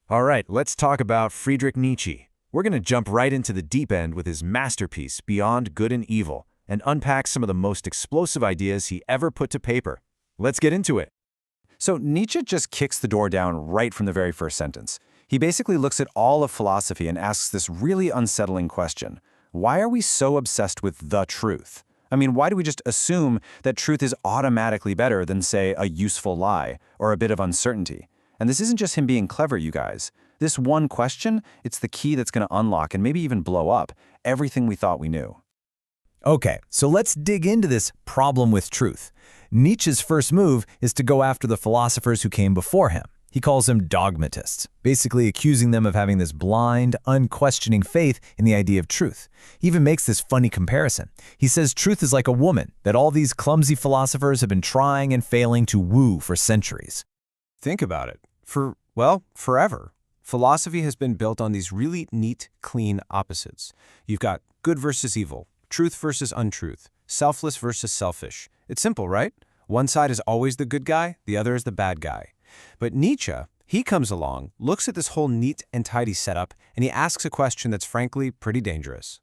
All right, let's talk about Friedrich Nietzsche. We're going to jump right into the deep end with his masterpiece, Beyond Good and Evil, and unpack some of the most explosive ideas he ever put to paper. Let's get into it. So Nietzsche just kicks the door down right from the very first sentence. He basically looks at all of philosophy and asks this really unsettling question. Why are we so obsessed with the truth? I mean, why do we just assume that truth is automatically better than, say, a useful lie or a bit of uncertainty? And this isn't just him being clever, you guys. This one question, it's the key that's going to unlock and maybe even blow up everything we thought we knew. Okay, so let's dig into this problem with truth. Nietzsche's first move is to go after the philosophers who came before him. He calls them dogmatists, basically accusing them of having this blind, unquestioning faith in the idea of truth. He even makes this funny comparison. He says truth is like a woman that all these clumsy philosophers have been trying and failing to woo for centuries. Think about it. Forever. Philosophy has been built on these really neat, clean opposites. You've got good versus evil, truth versus untruth, selfless versus selfish. It's simple, right? One side is always the good guy, the other is the bad guy. But Nietzsche, he comes along, looks at this whole neat and tidy setup, and he asks a question that's frankly pretty dangerous.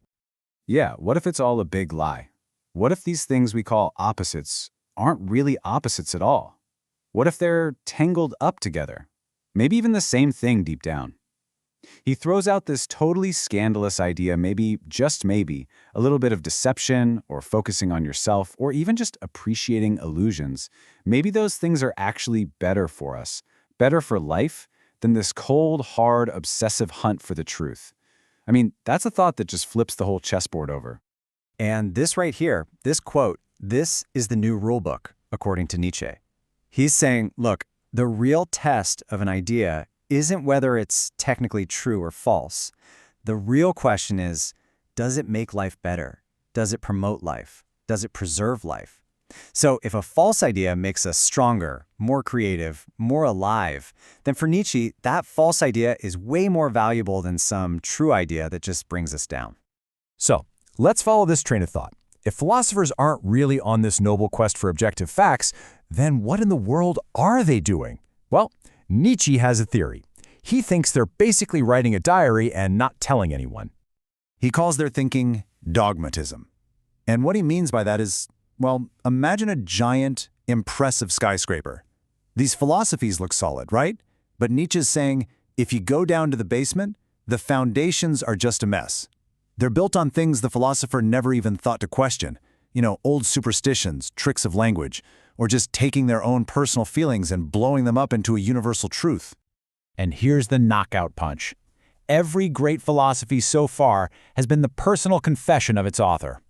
Yeah, what if it's all a big lie? What if these things we call opposites aren't really opposites at all? What if they're tangled up together? Maybe even the same thing deep down. He throws out this totally scandalous idea, maybe, just maybe, a little bit of deception or focusing on yourself or even just appreciating illusions. Maybe those things are actually better for us, better for life, than this cold, hard, obsessive hunt for the truth. I mean, that's a thought that just flips the whole chessboard over. And this right here, this quote, this is the new rulebook, according to Nietzsche. He's saying, look, the real test of an idea isn't whether it's technically true or false. The real question is, does it make life better? Does it promote life? Does it preserve life? So if a false idea makes us stronger, more creative, more alive, then for Nietzsche, that false idea is way more valuable than some true idea that just brings us down. So, let's follow this train of thought. If philosophers aren't really on this noble quest for objective facts, then what in the world are they doing? Well, Nietzsche has a theory. He thinks they're basically writing a diary and not telling anyone. He calls their thinking dogmatism. And what he means by that is, well, imagine a giant, impressive skyscraper. These philosophies look solid, right? But Nietzsche's saying, if you go down to the basement, the foundations are just a mess. They're built on things the philosopher never even thought to question. Old superstitions, tricks of language, or just taking their own personal feelings and blowing them up into a universal truth. And here's the knockout punch. Every great philosophy so far has been the personal confession of its author.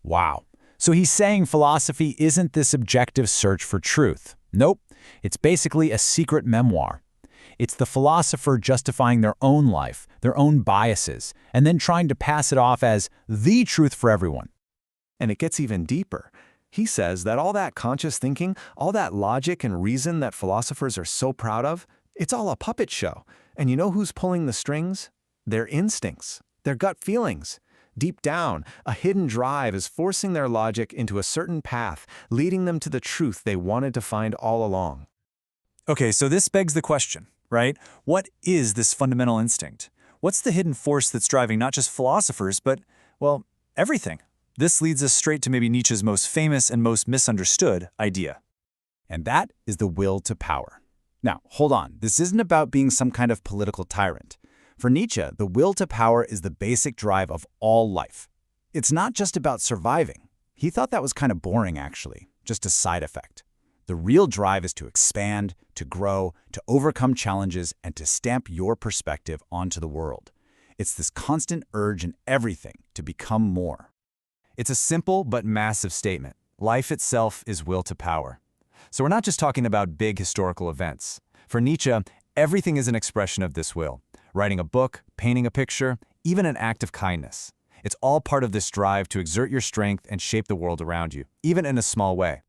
Wow. So he's saying philosophy isn't this objective search for truth. Nope. It's basically a secret memoir. It's the philosopher justifying their own life, their own biases, and then trying to pass it off as the truth for everyone. And it gets even deeper. He says that all that conscious thinking, all that logic and reason that philosophers are so proud of, it's all a puppet show. And you know who's pulling the strings? Their instincts, their gut feelings. Deep down, a hidden drive is forcing their logic into a certain path, leading them to the truth they wanted to find all along. Okay, so this begs the question, right? What is this fundamental instinct? What's the hidden force that's driving not just philosophers, but, well, everything? This leads us straight to maybe Nietzsche's most famous and most misunderstood idea. And that is the will to power. Now, hold on. This isn't about being some kind of political tyrant. For Nietzsche, the will to power is the basic drive of all life. It's not just about surviving. He thought that was kind of boring, actually, just a side effect. The real drive is to expand, to grow, to overcome challenges, and to stamp your perspective onto the world. It's this constant urge in everything to become more. It's a simple but massive statement. Life itself is will to power. So we're not just talking about big historical events. For Nietzsche, everything is an expression of this will. Writing a book, painting a picture, even an act of kindness. It's all part of this drive to exert your strength and shape the world around you, even in a small way.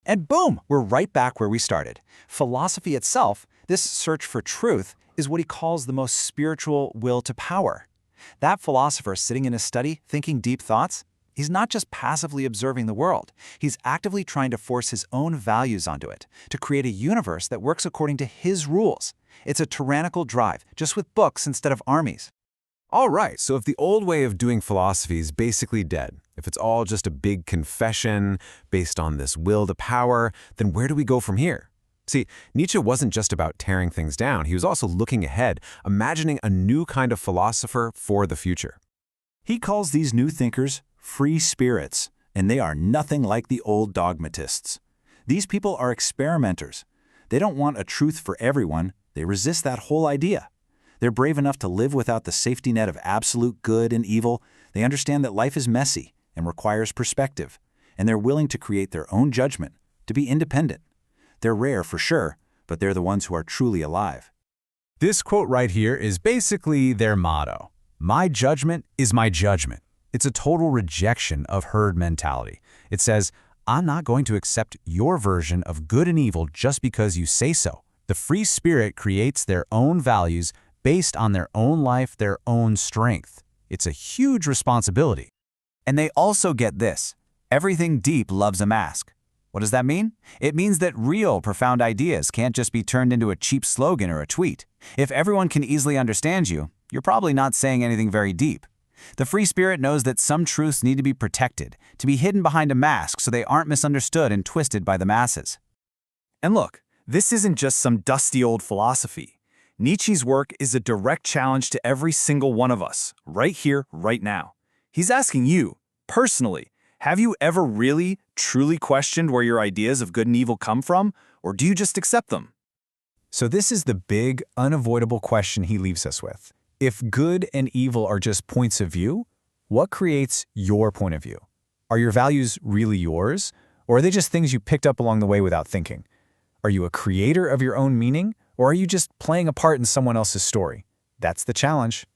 And boom, we're right back where we started. Philosophy itself, this search for truth, is what he calls the most spiritual will to power. That philosopher sitting in his study, thinking deep thoughts, He's not just passively observing the world. He's actively trying to force his own values onto it, to create a universe that works according to his rules. It's a tyrannical drive, just with books instead of armies. All right, so if the old way of doing philosophy is basically dead, if it's all just a big confession based on this will to power, then where do we go from here? See, Nietzsche wasn't just about tearing things down. He was also looking ahead, imagining a new kind of philosopher for the future. He calls these new thinkers free spirits, and they are nothing like the old dogmatists. These people are experimenters. They don't want a truth for everyone. They resist that whole idea. They're brave enough to live without the safety net of absolute good and evil. They understand that life is messy and requires perspective, and they're willing to create their own judgment, to be independent. They're rare for sure, but they're the ones who are truly alive. This quote right here is basically their motto. My judgment is my judgment. It's a total rejection of herd mentality. It says, I'm not going to accept your version of good and evil just because you say so. The free spirit creates their own values based on their own life, their own strength. It's a huge responsibility. And they also get this. Everything deep loves a mask. What does that mean? It means that real, profound ideas can't just be turned into a cheap slogan or a tweet. If everyone can easily understand you, you're probably not saying anything very deep. The free spirit knows that some truths need to be protected, to be hidden behind a mask so they aren't misunderstood and twisted by the masses. And look, this isn't just some dusty old philosophy. Nietzsche's work is a direct challenge to every single one of us, right here, right now. He's asking you, personally, have you ever really, truly questioned where your ideas of good and evil come from, or do you just accept them? So this is the big, unavoidable question he leaves us with. If good and evil are just points of view, what creates your point of view? Are your values really yours, or are they just things you picked up along the way without thinking? Are you a creator of your own meaning, or are you just playing a part in someone else's story? That's the challenge.